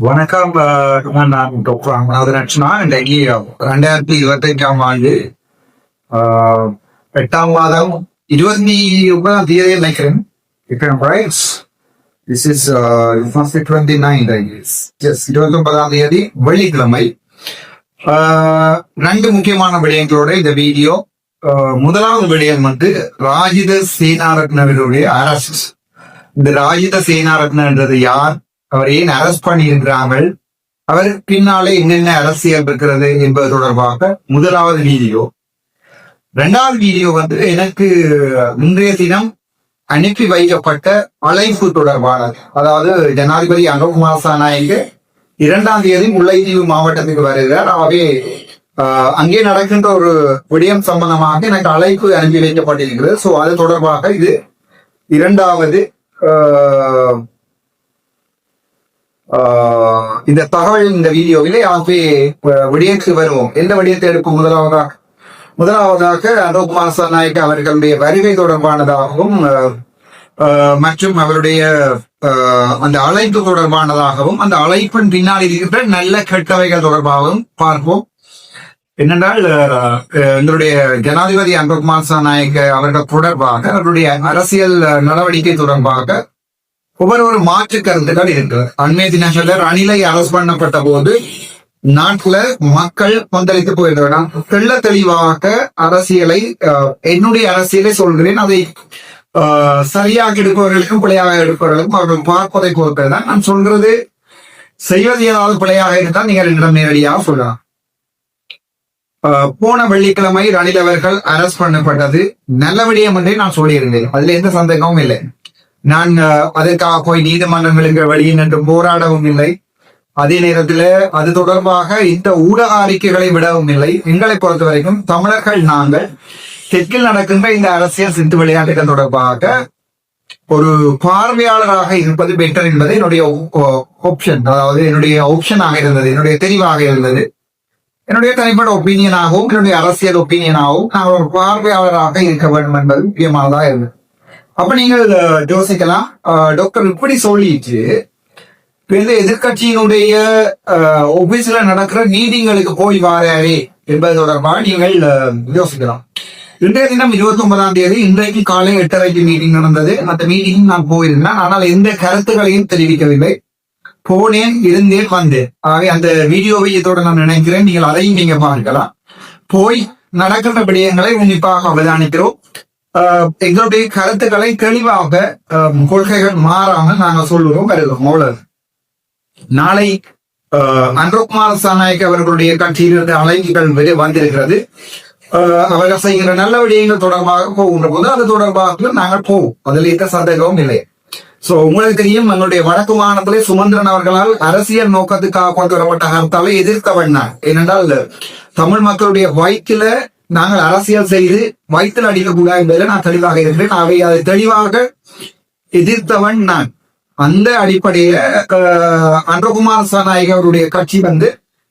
வணக்கம். நான் டாக்டர் ராமநாதன் அர்ச்சனா. இன்றைக்கு 2025 ஆண்டு 8ஆம் மாதம் 29ஆம் தேதி நினைக்கிறேன். This is 29, I guess. Yes, 29ஆம் தேதி வெள்ளிக்கிழமை. ரெண்டு முக்கியமான விடயங்களோட இந்த வீடியோ. முதலாவது விடயம் ராஜித சேனாரத்னவருடைய அரசு. இந்த ராஜித சேனாரத்னன்றது யார், அவர் ஏன் அரெஸ்ட் பண்ணி இருக்கிறார்கள், அவர் பின்னாலே என்னென்ன அரசியல் இருக்கிறது என்பது தொடர்பாக முதலாவது வீடியோ. இரண்டாவது வீடியோ எனக்கு இன்றைய தினம் அனுப்பி வைக்கப்பட்ட அழைப்பு தொடர்பானது. அதாவது ஜனாதிபதி அனுகுமார் சாநாயக்கு 2ஆம் தேதி முல்லைத்தீவு மாவட்டத்துக்கு வருகிறார். ஆகவே அங்கே நடக்கின்ற ஒரு விடயம் சம்பந்தமாக எனக்கு அழைப்பு அனுப்பி வைக்கப்பட்டிருக்கிறது. சோ அது தொடர்பாக இது இரண்டாவது இந்த தகவல் இந்த வீடியோவிலே. ஆகவே விடயத்துக்கு வருவோம். எந்த விடயத்தை எடுக்கும்? முதலாவதாக அனுகுமார் சாநாயக்க அவர்களுடைய வருகை தொடர்பானதாகவும் மற்றும் அவருடைய அந்த அழைப்பு தொடர்பானதாகவும் அந்த அழைப்பின் பின்னால் இருக்கின்ற நல்ல கெட்டவைகள் தொடர்பாகவும் பார்ப்போம். என்னென்றால் எங்களுடைய ஜனாதிபதி அனுகுமார் சாநாயக்க அவர்கள் தொடர்பாக அவருடைய அரசியல் நடவடிக்கை தொடர்பாக ஒவ்வொரு மாற்று கருத்துக்கள் இருக்கிறது. அண்மைய தினங்கள்ல ரணிலை அரசு பண்ணப்பட்ட போது நாட்டுல மக்கள் கொந்தளித்து போயிருந்தோம். தெள்ள தெளிவாக அரசியலை, என்னுடைய அரசியலை சொல்கிறேன், அதை சரியாக எடுப்பவர்களுக்கும் பிழையாக எடுப்பவர்களுக்கும் அவர்கள் பார்ப்பதை பொறுத்ததுதான். நான் சொல்றது செய்வது ஏதாவது பிழையாக இருந்தால் நீங்கள் என்னிடம் நேரடியாக சொல்லலாம். போன வெள்ளிக்கிழமை ரணில் அவர்கள் அரசு பண்ணப்பட்டது நல்ல விடயம் என்றே நான் சொல்லியிருந்தேன். அதுல எந்த சந்தேகமும் இல்லை. நான் அதற்காக போய் நீதிமன்றங்களுக்கு வெளியே நின்று போராடவும் இல்லை. அதே நேரத்தில் அது தொடர்பாக இந்த ஊடக அறிக்கைகளை விடவும் இல்லை. எங்களை பொறுத்த வரைக்கும் தமிழர்கள் நாங்கள் தெற்கில் நடக்கின்ற இந்த அரசியல் சிந்து விளையாட்டுகள் தொடர்பாக ஒரு பார்வையாளராக இருப்பது பெட்டர் என்பது என்னுடைய ஆப்ஷன். அதாவது என்னுடைய ஆப்ஷனாக இருந்தது, என்னுடைய தெரிவாக இருந்தது, என்னுடைய தனிப்பட்ட ஒப்பீனியனாகவும் என்னுடைய அரசியல் ஒப்பீனியனாகவும் நான் ஒரு பார்வையாளராக இருக்க வேண்டும் என்பது முக்கியமானதாக இருந்தது. அப்ப நீங்கள் யோசிக்கலாம், டாக்டர் இப்படி சொல்லிட்டு எதிர்கட்சியினுடைய ஆபீஸ்ல நடக்கிற மீட்டிங்களுக்கு போய் வாராரே என்பது தொடர்பாக நீங்கள் யோசிக்கலாம். இன்றைய தினம் 29ஆம் தேதி இன்றைக்கு காலை 8:30 மீட்டிங் நடந்தது. அந்த மீட்டிங் நான் போயிருந்தேன். ஆனால் எந்த கருத்துக்களையும் தெரிவிக்கவில்லை. போனேன், இருந்தேன், வந்தேன். ஆகவே அந்த வீடியோவை இதோட நான் நினைக்கிறேன். நீங்கள் அதையும் நீங்க பார்க்கலாம். போய் நடக்கின்ற விடயங்களை உன்னிப்பாக அவதானிக்கிறோம். எங்களுடைய கருத்துக்களை தெளிவாக கொள்கைகள் மாறாமல் நாங்கள் சொல்லுவோம், வருகிறோம். அவ்வளவு. நாளை அனுகுமார் சாநாயக்க அவர்களுடைய கட்சியிலிருந்து அழைப்புகள் வந்திருக்கிறது. அவர்கள் செய்கிற நல்ல விடயங்கள் தொடர்பாக போகின்ற போது அது தொடர்பாக நாங்கள் போவோம். அதில் எந்த சந்தேகமும் இல்லை. சோ உங்களுக்கு தெரியும், எங்களுடைய வடக்கு மாநிலத்திலே சுமந்திரன் அவர்களால் அரசியல் நோக்கத்துக்காக கொண்டு வரப்பட்ட கருத்தாலே எதிர்த்தவன் நான். ஏனென்றால் தமிழ் மக்களுடைய வயிற்றுல நாங்கள் அரசியல் செய்து வயிற்றில் அடிக்கக்கூடாது என்பதில் நான் தெளிவாக இருக்கிறேன். அவை அதை தெளிவாக எதிர்த்தவன் நான். அந்த அடிப்படையில அனுகுமார் சாநாயக்க அவருடைய கட்சி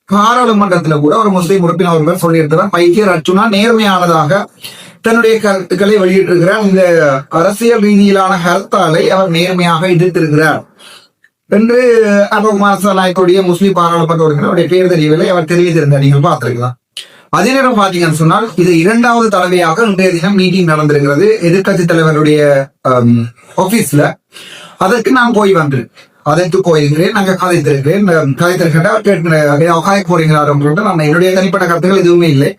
பாராளுமன்றத்துல கூட ஒரு முஸ்லீம் உறுப்பினர் சொல்லியிருக்கிறார், பைத்தியர் அர்ச்சுனா நேர்மையானதாக தன்னுடைய கருத்துக்களை வெளியிட்டிருக்கிறார். இந்த அரசியல் ரீதியிலான கருத்தாலை அவர் நேர்மையாக எதிர்த்திருக்கிறார் என்று அனுகுமார் சாநாயக்கருடைய முஸ்லீம் பாராளுமன்ற உறுப்பினருடைய பேர் தெரியவில்லை, அவர் தெரிவித்திருந்தார். நீங்கள் பார்த்திருக்கலாம். அதே நேரம் பாத்தீங்கன்னு சொன்னால் இது 2வது தடவையாக இன்றைய தினம் மீட்டிங் நடந்திருக்கிறது எதிர்கட்சி தலைவருடைய ஆபீஸ்ல. அதற்கு நான் போய் அதற்கு போயிருக்கிறேன். நாங்க கதைத்திருக்கிறேன். கதைக்க போறீங்களா? நான் என்னுடைய தனிப்பட்ட கருத்துக்கள் எதுவுமே இல்லை.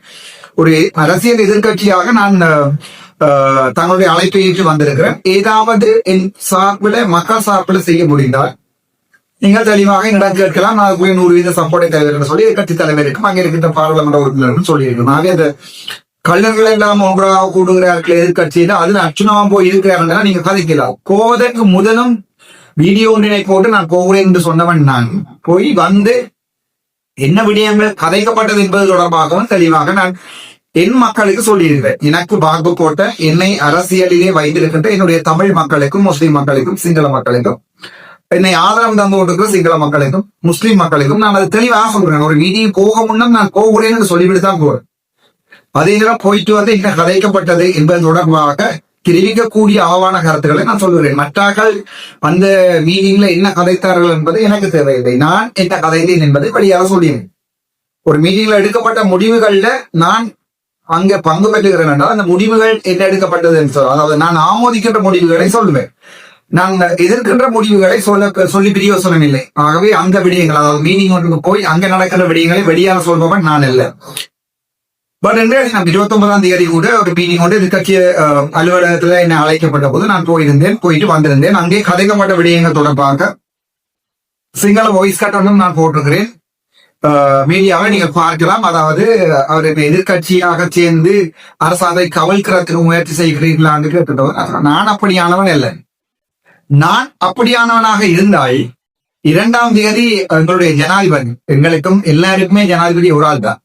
ஒரு அரசியல் எதிர்கட்சியாக நான் தங்களுடைய அழைப்பை ஏற்று வந்திருக்கிறேன். ஏதாவது என் சார்பில் மக்கள் சார்பில் செய்ய முடிந்தால் நீங்கள் தெளிவாக என்னிடம் கேட்கலாம். நான் 100% சப்போர்ட்டை தருவேன் சொல்லி கட்சி தலைவருக்கும் அங்கே இருக்கின்ற பாராளுமன்ற உறுப்பினருக்கும் சொல்லியிருக்கேன். ஆகவே அந்த கல்லர்கள் எல்லாம் ஒன்றாக கூடுகிறார்கள் எதிர்கட்சியில அதுல அர்ச்சுனாவும் போய் இருக்கிறாருன்னா நீங்க கதைக்கலாம். போவதற்கு முதலும் வீடியோ ஒன்றினை போட்டு நான் போகிறேன் என்று சொன்னவன் நான். போய் என்ன விடயங்கள் கதைக்கப்பட்டது என்பது தொடர்பாகவும் தெளிவாக நான் என் மக்களுக்கு சொல்லியிருக்கிறேன். எனக்கு வாக்கு போட்ட என்னை அரசியலிலே வைத்திருக்கின்ற என்னுடைய தமிழ் மக்களுக்கும் முஸ்லிம் மக்களுக்கும் சிங்கள மக்களுக்கும் என்னை ஆதரவு தந்து கொண்டிருக்கிற சிங்கள மக்களுக்கும் முஸ்லிம் மக்களுக்கும் நான் அது தெளிவாக சொல்றேன். ஒரு வீதியை போக முன்னம் நான் போகிறேன் என்று சொல்லிவிட்டு தான் போறேன். அதே நேரம் போயிட்டு என்ன கதைக்கப்பட்டது என்பது தொடர்பாக தெரிவிக்கக்கூடிய அளவான கருத்துக்களை நான் சொல்கிறேன். மற்றாக்கள் அந்த மீட்டிங்ல என்ன கதைத்தார்கள் என்பது எனக்கு தேவையில்லை. நான் என்ன கதைத்தேன் என்பதை வெளியாக சொல்லினேன். ஒரு மீட்டிங்ல எடுக்கப்பட்ட முடிவுகள்ல நான் அங்க பங்கு பெற்றுகிறேன் என்றால் அந்த முடிவுகள் என்ன எடுக்கப்பட்டது என்று சொல்ல, அதாவது நான் ஆமோதிக்கின்ற முடிவுகளை சொல்லுவேன். நான் எதிர்க்கின்ற முடிவுகளை சொல்லி பிரயோசனம் இல்லை. ஆகவே அந்த விடயங்கள், அதாவது மீட்டிங் ஒன்றுக்கு போய் அங்க நடக்கின்ற விடயங்களை வெளியாக சொல்பவன் நான் இல்லை. பட் என்று நான் 29ஆம் தேதி கூட ஒரு மீட்டிங் கொண்டு எதிர்கட்சி அலுவலகத்துல என்ன அழைக்கப்பட்ட போது நான் போயிட்டு வந்திருந்தேன். அங்கே கதைக்கப்பட்ட விடயங்கள் தொடர்பாக சிங்கள வாய்ஸ் கட் ஒன்றும் நான் போட்டிருக்கிறேன். மீடியாவை நீங்கள் பார்க்கலாம். அதாவது அவர் எதிர்கட்சியாக சேர்ந்து அரசாங்கத்தை கவிழ்க்கிறதுக்கு முயற்சி செய்கிறீர்களான்னு கேட்டுட்டவர். நான் அப்படியானவன் இல்லை. நான் அப்படியானவனாக இருந்தால் 2ஆம் தேதி எங்களுடைய ஜனாதிபதி, எங்களுக்கும் எல்லாருக்குமே ஜனாதிபதி ஒரு ஆள் தான்.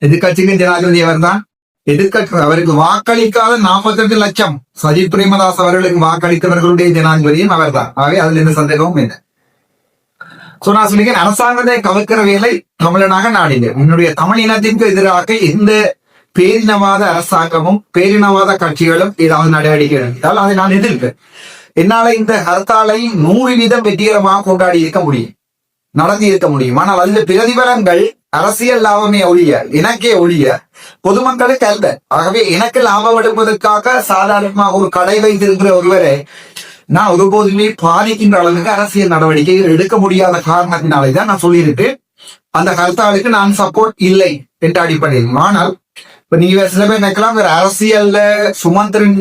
எதிர்கட்சிக்கும் ஜனாதிபதி அவர் தான். எதிர்கட்சி அவருக்கு வாக்களிக்காத 48 லட்சம் சஜித் பிரேமதாஸ் அவர்களுக்கு வாக்களித்தவர்களுடைய ஜனாதிபதியும் அவர் தான். ஆகவே அதுல எந்த சந்தேகமும் இல்லை. நான் சொல்லிக்கிறேன், அரசாங்கத்தை கவர்க்கிற வேலை தமிழனாக நாடினேன். என்னுடைய தமிழ் இனத்திற்கு எதிராக எந்த பேரினவாத அரசாங்கமும் பேரினவாத கட்சிகளும் ஏதாவது நடவடிக்கை எடுத்தால் அதை நான் எதிர்ப்பேன். என்னால இந்த ஹர்த்தாலை 100% வெற்றிகரமாக கொண்டாடி இருக்க முடியும், நடத்தி இருக்க முடியும். ஆனால் அதில் பிரதிபலன்கள் அரசியல் லாபமே ஒழிய, எனக்கே ஒழிய பொதுமக்களுக்கு அல்ல. ஆகவே எனக்கு லாபம் எடுப்பதற்காக சாதாரணமாக ஒரு கடை வைத்திருக்கிற ஒருவரை நான் ஒருபோதுமே பாதிக்கின்ற அளவுக்கு அரசியல் நடவடிக்கைகள் எடுக்க முடியாத காரணத்தினாலேதான் நான் சொல்லியிருக்கேன் அந்த ஹர்த்தாலுக்கு நான் சப்போர்ட் இல்லை என்ற அடிப்படையில். ஆனால் இப்ப நீங்க சில பேர் நினைக்கலாம், வேற அரசியல்ல சுமந்திரன்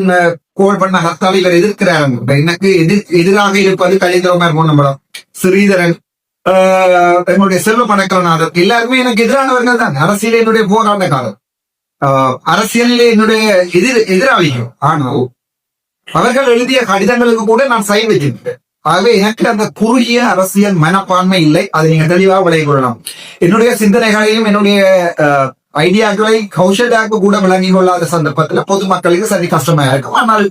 கோல் பண்ண ஹர்த்தாலை இவர் எதிர்க்கிறாங்க. எனக்கு எதிராக இருப்பது கலிந்திரமார் போனம்பலம், ஸ்ரீதரன், என்னுடைய செல்வ பணக்கலநாதர் எல்லாருமே எனக்கு எதிரானவர்கள் தான். அரசியல் என்னுடைய போராட்ட காலம், அரசியலில் என்னுடைய எதிராளிகள். ஆனால் அவர்கள் எழுதிய கடிதங்களுக்கு கூட நான் சைன் வச்சிருக்கேன். ஆகவே எனக்கு அந்த குறுகிய அரசியல் மனப்பான்மை இல்லை. அதை நீங்க தெளிவாக விளங்கிக் கொள்ளலாம். என்னுடைய சிந்தனைகளையும் என்னுடைய ஐடியாக்களை கௌசல்யாவுக்கு கூட விளங்கிக் கொள்ளாத சந்தர்ப்பத்தில் பொதுமக்களுக்கு சரி கஷ்டமா இருக்கும். ஆனால்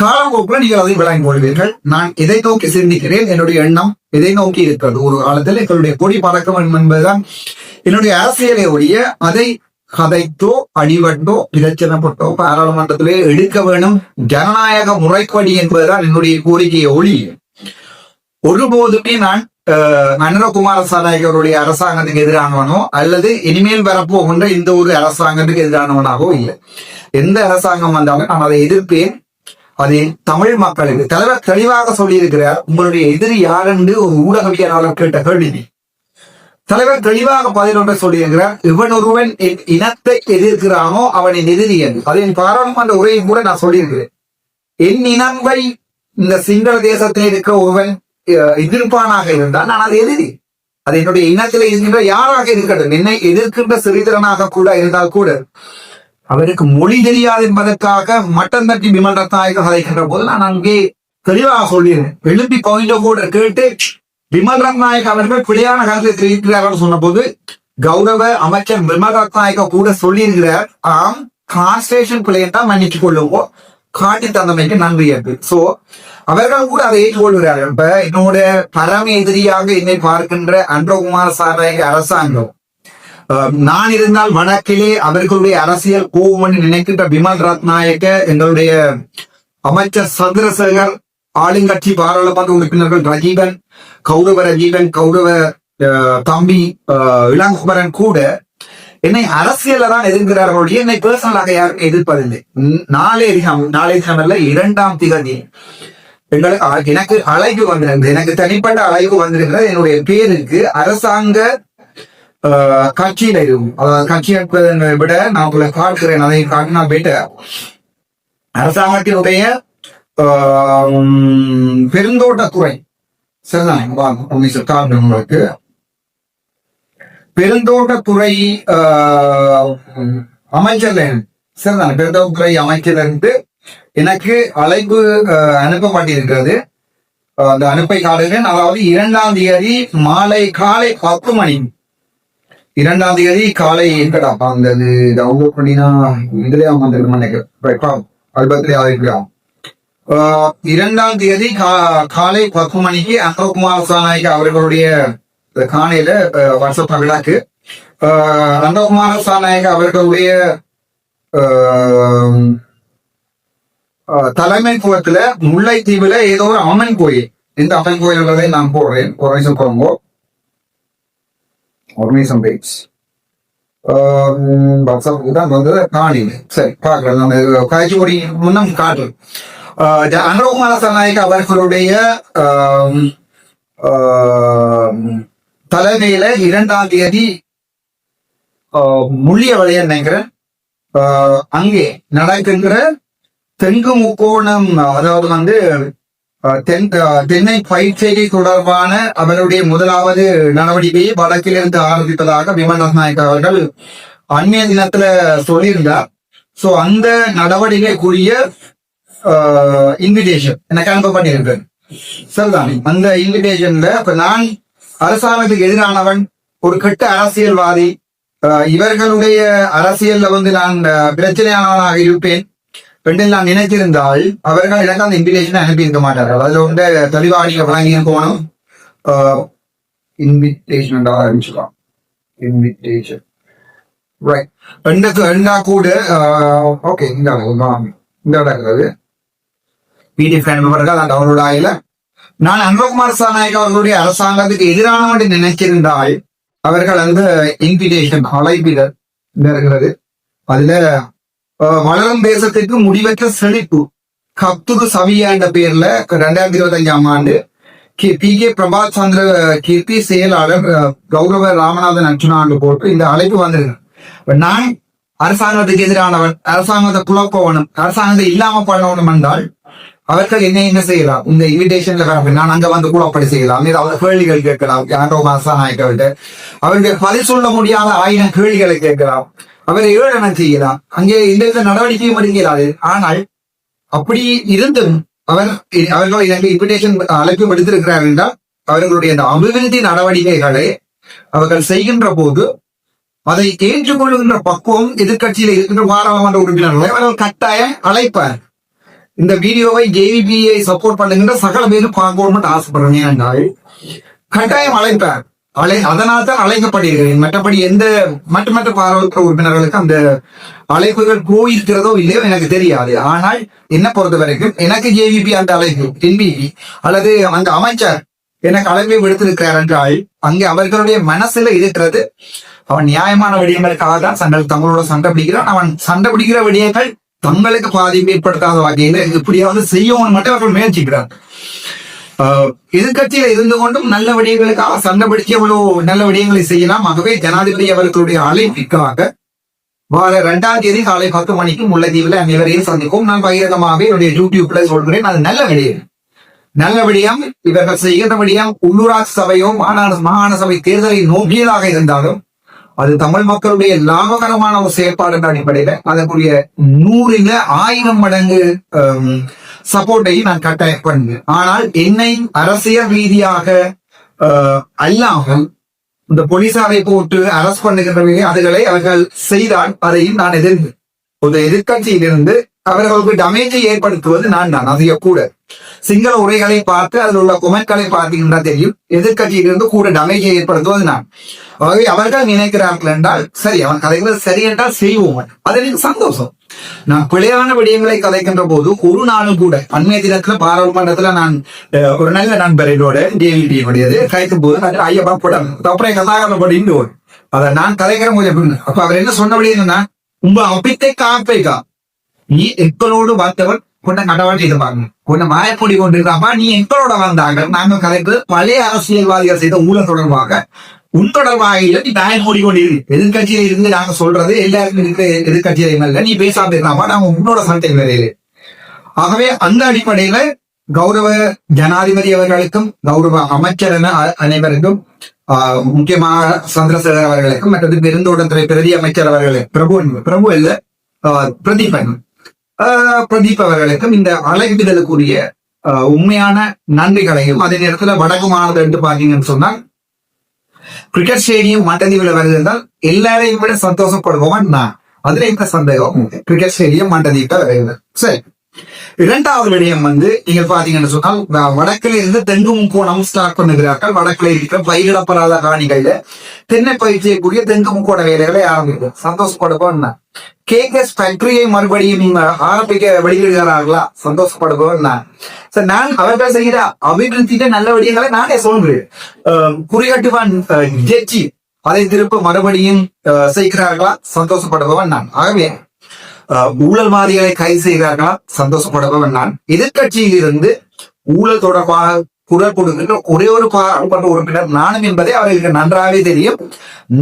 காலப்போக்கில் நீங்கள் அதை விளங்கிக் கொள்வீர்கள். நான் எதை நோக்கி சிந்திக்கிறேன், என்னுடைய எண்ணம் எதை நோக்கி இருக்கிறது. ஒரு காலத்தில் எங்களுடைய கொடி பறக்க வேண்டும் என்பதுதான் என்னுடைய அரசியலை ஒழிய அதை கதைத்தோ அடிவட்டோ பிரச்சனைப்பட்டோ பாராளுமன்றத்திலே எடுக்க வேணும் ஜனநாயக முறைப்படி என்பதுதான் என்னுடைய கோரிக்கையை ஒளி. ஒருபோதுமே நான் அனுர குமாரசாநாயகருடைய அரசாங்கத்துக்கு எதிரானவனோ அல்லது இனிமேல் வரப்போகின்ற இந்த ஒரு அரசாங்கத்துக்கு எதிரானவனாகவோ இல்லை. எந்த அரசாங்கம் வந்தாலும் நான் அதை எதிர்ப்பேன். அதை தமிழ் மக்களுக்கு தலைவர் தெளிவாக சொல்லியிருக்கிறார். உங்களுடைய எதிரி யார் என்று ஒரு ஊடகவியலாளர் கேட்ட கேள்வி தலைவர் தெளிவாக பதிலொன்றை சொல்லியிருக்கிறார். இவன் ஒருவன் என் இனத்தை எதிர்க்கிறானோ அவனின் எதிரி என்று. அதை என் பாராளுமன்ற உரையும் கூட நான் சொல்லியிருக்கிறேன். என் இனத்தை இந்த சிங்கள தேசத்தில் இருக்கிற ஒருவன் எதிர்ப்பானாக இருந்தால் நான் அது எதிரி. அது என்னுடைய இனத்தில் இருக்கின்ற யாராக இருக்கட்டும், என்னை எதிர்க்கின்ற சிறிதரனாக கூட இருந்தால் கூட அவருக்கு மொழி தெரியாது என்பதற்காக மட்டம் தட்டி விமல் ரத்நாயகம் கதைக்கின்ற போது நான் அங்கே தெளிவாக சொல்லியிருந்தேன். எழுப்பி பாயிண்ட் கூட கேட்டு விமல் ரத்நாயக் அவர்கள் பிழையான கருத்தை தெரிவிக்கிறார்கள் சொன்ன போது கௌரவ அமைச்சர் விமல் ரத்நாயக்க கூட சொல்லியிருக்கிறார், ஆம் டிரான்ஸ்லேஷன் பிழையத்தான் மன்னித்துக் கொள்ளுவோம், காட்டி தந்தமைக்கு நன்றி என்று. சோ அவர்கள் கூட அதை ஏற்றுக்கொள்கிறார்கள். இப்ப என்னோட பரம எதிரியாக என்னை பார்க்கின்ற அன்றகுமார சாரநாயக அரசாங்கம், நான் இருந்தால் வடக்கிலே அவர்களுடைய அரசியல் கோபம் நினைக்கின்ற விமல் ரத்நாயக்க, எங்களுடைய அமைச்சர் சந்திரசேகர், ஆளுங்கட்சி பாராளுமன்ற உறுப்பினர்கள் ரஜீவன், கௌரவ தம்பி இளங்குமரன் கூட என்னை அரசியல தான் எதிர்க்கிறார்கள், என்னை பர்சனலாக யாருக்கும் எதிர்ப்பதில்லை. நாளே தினம் அல்ல 2ஆம் தேதி எனக்கு அழைப்பு வந்திருந்தது, எனக்கு தனிப்பட்ட அழைப்பு வந்திருக்கிறது. என்னுடைய பேருக்கு அரசாங்க கட்சியில இருக்கும், அதாவது கட்சி என்பதை விட நான் உங்களை காட்டுகிறேன், அதை காட்டினா போயிட்டு அரசாங்கத்தினுடைய பெருந்தோட்டத்துறை சரிதான் உங்களுக்கு பெருந்தோட்டத்துறை அமைச்சர்ல சரிதான் பெருந்தோட்டத்துறை அமைச்சர்ல இருந்து எனக்கு அழைப்பு அனுப்பப்பட்டிருக்கிறது. அந்த அனுப்பை காடுகிறேன். அதாவது 2ஆம் தேதி காலை 10 மணி, 2ஆம் தேதி காலை எங்கடா அந்த டவுன்லோட் பண்ணினா இதுலயே நினைக்கிறேன் அல்பத்திலே ஆகிருக்கலாம். 2ஆம் தேதி காலை 10 மணிக்கு அன்றகுமார சாநாயக அவர்களுடைய காணையில வாட்ஸ்அப் விழாக்கு அன்றகுமார சாநாயக அவர்களுடைய தலைமைத்துவத்துல முல்லைத்தீவுல ஏதோ ஒரு அம்மன் கோயில், இந்த அம்மன் கோயில்களை நான் போடுறேன். ஒரு நிமிஷம் போறோம், ஒரு நிமிஷம் பேச்சு தான் வந்து காணிங்க. சரி பார்க்கலாம், நான் காய்ச்சி முடி முன்னம் காட்டுறேன். அனுரகுமார சனாயக் அவர்களுடைய தலைமையில 2ஆம் தேதி முள்ளிய வளைய நினைக்கிறேன் அங்கே நடக்கின்ற தென்கு முக்கோணம், அதாவது வந்து தென்னை பயிற்சிகை தொடர்பான அவருடைய முதலாவது நடவடிக்கையை வடக்கிலிருந்து ஆரம்பிப்பதாக விமல் ரத்நாயக் அவர்கள் அண்மைய தினத்துல சொல்லியிருந்தார். சோ அந்த நடவடிக்கைக்குரிய இன்விடேஷன் எனக்கு அனுப்பப்பட்டிருக்கேன். சரிதானே? அந்த இன்விடேஷன்ல இப்ப நான் அரசாங்கத்துக்கு எதிரானவன், ஒரு கெட்ட அரசியல்வாதி, இவர்களுடைய அரசியல்ல வந்து நான் பிரச்சனையானவனாக இருப்பேன் என்று நான் நினைத்திருந்தால் அவர்கள் எனக்கு அந்த இன்விடேஷனை அனுப்பியிருக்க மாட்டார்கள். அதுல வந்து தெளிவாக நீங்க வழங்கி இருக்கணும். இன்விடேஷன் ஆரம்பிச்சுக்கலாம். இன்விடேஷன் ரைட் கூட ஓகே. இந்த நடக்கிறது பிடிஎஃப் அனுப்பவர்கள் டவுன்லோட் ஆகல. நான் அனுரகுமார சாநாயக் அவர்களுடைய அரசாங்கத்துக்கு எதிரானவன் நினைச்சிருந்தால் அவர்கள் அந்த இன்விடேஷன் அழைப்பிதழ் இருக்கிறது. அதுல வளரும் தேசத்துக்கு முடிவற்ற செழிப்பு கப்துகு சவியா என்ற பேர்ல 2025ஆம் ஆண்டு பி.கே. பிரபாத் சந்திர கீர்த்தி செயலாளர் கௌரவ ராமநாதன் அர்ச்சுனா போட்டு இந்த அழைப்பு வந்திருக்கு. நான் அரசாங்கத்துக்கு எதிரானவன், அரசாங்கத்தை குழப்பவனும், அரசாங்கத்தை இல்லாம பண்ணணும் என்றால் அவர்கள் என்ன செய்யலாம்? இந்த இன்விடேஷன்ல வர நான் அங்க வந்து குழப்படி செய்யலாம், ஏதாவது கேள்விகள் கேட்கலாம். நாயக்கர்கிட்ட அவருடைய பதில் சொல்ல முடியாத 1000 கேள்விகளை கேட்கலாம். அவரை ஏளனம் செய்யலாம். அங்கே எந்த நடவடிக்கையும் எடுக்கிறாரு. ஆனால் அப்படி இருந்தும் அவர்கள் எனக்கு இன்விடேஷன் அழைப்பு விடுத்திருக்கிறார் என்றால் அவர்களுடைய அந்த அபிவிருத்தி நடவடிக்கைகளை அவர்கள் செய்கின்ற போது அதை ஏற்றுக்கொள்ளுகின்ற பக்குவம் எதிர்கட்சியில் இருக்கின்ற பாராளுமன்ற உறுப்பினர்களை அவர்கள் கட்டாயம் அழைப்பார். இந்த வீடியோவை ஜேவிபியை சப்போர்ட் பண்ணுகின்ற சகல பேரும் பார்க்கணும்னு ஆசைப்படுறேன் என்றால் கட்டாயம் அழைப்பார். அதனால் தான் அழைக்கப்படுகிறேன். மற்றபடி எந்த மற்ற பாராளுமன்ற உறுப்பினர்களுக்கு அந்த அழைப்புகள் போயிருக்கிறதோ இல்லையோ எனக்கு தெரியாது. ஆனால் என்ன பொறுத்த வரைக்கும் எனக்கு ஜேவிபி அந்த அழைப்பு, என்பிபி அல்லது அந்த அமைச்சர் எனக்கு அழைப்பை விடுத்திருக்கிறார் என்றால் அங்கே அவர்களுடைய மனசுல இருக்கிறது அவன் நியாயமான விடயங்களுக்காக தான் தங்களோட சண்டை பிடிக்கிறான். அவன் சண்டை பிடிக்கிற விடயங்கள் தங்களுக்கு பாதிப்பு ஏற்படுத்தாத வகையில இப்படியாவது செய்யணும் மட்டும் அவர்கள் முயற்சிக்கிறார். எதிர்கட்சியில இருந்து கொண்டும் நல்ல விடயங்களுக்காக சண்டை பிடிக்க எவ்வளவு நல்ல விடயங்களை செய்யலாம். ஆகவே ஜனாதிபதி அவர்களுடைய அழைப்பிற்காக வார 2ஆம் தேதி காலை 10 மணிக்கு முல்லைத்தீவுல அனைவரையும் சந்திக்கும். நான் பகிரங்கமாகவே என்னுடைய யூடியூப்ல சொல்கிறேன். அது நல்ல விடயம். நல்ல விடயம். இவர்கள் செய்கின்ற விடயம் உள்ளூராட்சி சபையோ மாகாண சபை தேர்தலை நோக்கியதாக இருந்தாலும் அது தமிழ் மக்களுடைய லாபகரமான ஒரு செயற்பாடு என்ற அடிப்படையில அதற்குரிய 100ல் 1000 மடங்கு சப்போர்ட்டையும் நான் கட்டாயம் பண்ணுவேன். ஆனால் என்னை அரசியல் ரீதியாக அல்லாமல் இந்த போலீசாரை போட்டு அரஸ்ட் பண்ணுகின்ற அதுகளை அவர்கள் செய்தால் அதையும் நான் எதிர்ப்பு. ஒரு எதிர்கட்சியிலிருந்து அவர்களுக்கு டமேஜை ஏற்படுத்துவது நான் தான். அது கூட சிங்கள உரைகளை பார்த்து அதில் உள்ள கொமெண்ட்களை பார்த்தீங்கன்னா தெரியும். எதிர்கட்சியிலிருந்து கூட டமேஜை ஏற்படுத்துவது நான். ஆகவே அவர்கள் நினைக்கிறார்கள் என்றால் சரி, அவன் கதைகள் சரி என்றால் செய்வோம். அது எனக்கு சந்தோஷம். நான் பிழையான விடயங்களை கதைக்கின்ற போது ஒரு நாளும் கூட அண்மைய தினத்துல பாராளுமன்றத்துல நான் ஒரு நல்ல நண்பரோட ஜேவிபியுடையது கதைக்கும் போது ஐயப்பா படம் அப்புறம் கதாகரம் படிந்து அதை நான் கதைக்கிற போது அப்ப அவர் என்ன சொன்னபடி என்னன்னா, உங்க அபித்தை காப்பைக்கா நீ எங்களோடு வந்தவன் கொண்ட கடவுள் எதிர்பார்க்கணும், கொண்ட மாயப்பொடி கொண்டிருக்காப்பா நீ எங்களோட வந்தாங்க. நாங்கள் கதைப்பது பழைய அரசியல்வாதிகள் செய்த ஊழல் தொடர்பாக உன் தொடர்பாக இல்லை. நீ தாயம் மூடிக்கொண்டிரு. எதிர்கட்சியில இருந்து நாங்க சொல்றது எல்லாருக்கும் இருக்கிற எதிர்கட்சியில இல்ல, நீ பேசாம இருக்காப்பா நாங்க உன்னோட சண்டை வரையில. ஆகவே அந்த அடிப்படையில கௌரவ ஜனாதிபதி அவர்களுக்கும் கௌரவ அமைச்சர் என அனைவருக்கும் முக்கியமாக சந்திரசேகர் அவர்களுக்கும் மற்றது பெருந்தோட்டத்துறை பிரதி அமைச்சர் அவர்களுக்கு பிரபு இல்ல பிரதீப் அவர்களுக்கும் இந்த அழைப்பிதழுக்குரிய உண்மையான நன்றிகளையும், அதே நேரத்துல வடக்கு மாநிலம் என்று பாத்தீங்கன்னு சொன்னால் கிரிக்கெட் ஸ்டேடியம் மட்டதீவுல வருகிறதால் எல்லாரையும் விட சந்தோஷப்படுவோம் நான். அதுல இந்த சந்தேகம் கிரிக்கெட் ஸ்டேடியம் மட்டதீவுல வருகிறது. சரி, இரண்டாவது விடயம் நீங்க பாத்தீங்கன்னு சொன்னால் வடக்கில் இருந்து தெங்கு முக்கோணம் ஸ்டார்ட் பண்ணுகிறார்கள். வடக்கில் இருக்கிற பயிரிடப்படாத காணிகள்ல தென்னை பயிர் செய்யக்கூடிய தெங்கு முக்கோண வேலைகளை ஆரம்பிக்கும். சந்தோஷப்படுவோம். கேகஸ் ஃபேக்டரியை மறுபடியும் ஆரம்பிக்க வெளியிடுகிறார்களா? சந்தோஷப்படுவோம். நான் அவர்கள் செய்கிற அபிவிருத்திட்ட நல்ல விடயங்களை நானே சொல்றேன். குறிகாட்டுவான் ஜெட்ஜி அதை திரும்ப மறுபடியும் செய்கிறார்களா? சந்தோஷப்படுபவன் நான். ஆகவே ஊழல்வாதிகளை கைது செய்கிறார்களா? சந்தோஷப்படுபவன் நான். எதிர்கட்சியில் இருந்து ஊழல் தொடர்பாக குரல் கொடுக்கின்ற ஒரே ஒரு பாராளுமன்ற உறுப்பினர் நானும் என்பதை அவர்களுக்கு நன்றாகவே தெரியும்.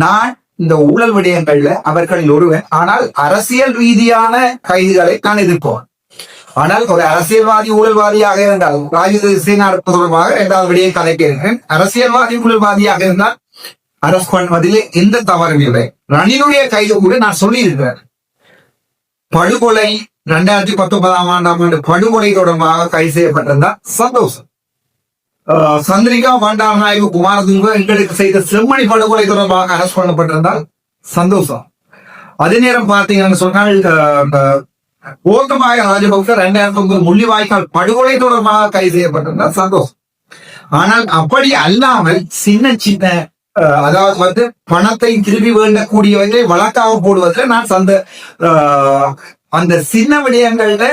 நான் இந்த ஊழல் விடயங்கள்ல அவர்களில் ஒருவன். ஆனால் அரசியல் ரீதியான கைதுகளை நான் எதிர்ப்போம். ஆனால் ஒரு அரசியல்வாதி ஊழல்வாதியாக இருந்தால் ராஜித சேனாரத் தொடர்பாக இரண்டாவது விடயம் கலைக்கிறேன். அரசியல்வாதி ஊழல்வாதியாக இருந்தால் அரசு பண்ணுவதிலே எந்த தவறும் இல்லை. ரணிலுடைய கைது கூட நான் சொல்லியிருக்கிறேன். படுகொலை 2019 படுகொலை தொடர்பாக கைது செய்யப்பட்டிருந்தா சந்தோஷம். சந்திரிகா பண்டாரநாயகு குமாரதுங்க எங்களுக்கு செய்த செம்மணி படுகொலை தொடர்பாக அரசு பண்ணப்பட்டிருந்தால் சந்தோஷம். அதே நேரம் பார்த்தீங்கன்னு சொன்னால் கோத்தபாய ராஜபக்ச 2009 முள்ளிவாய்க்கால் படுகொலை தொடர்பாக கைது செய்யப்பட்டிருந்தால் சந்தோஷம். ஆனால் அப்படி அல்லாமல் சின்ன சின்ன அதாவது பணத்தை திருப்பி வேண்டக்கூடியவர்களை வழக்காக போடுவதில் நான் அந்த சின்ன விடயங்கள்ல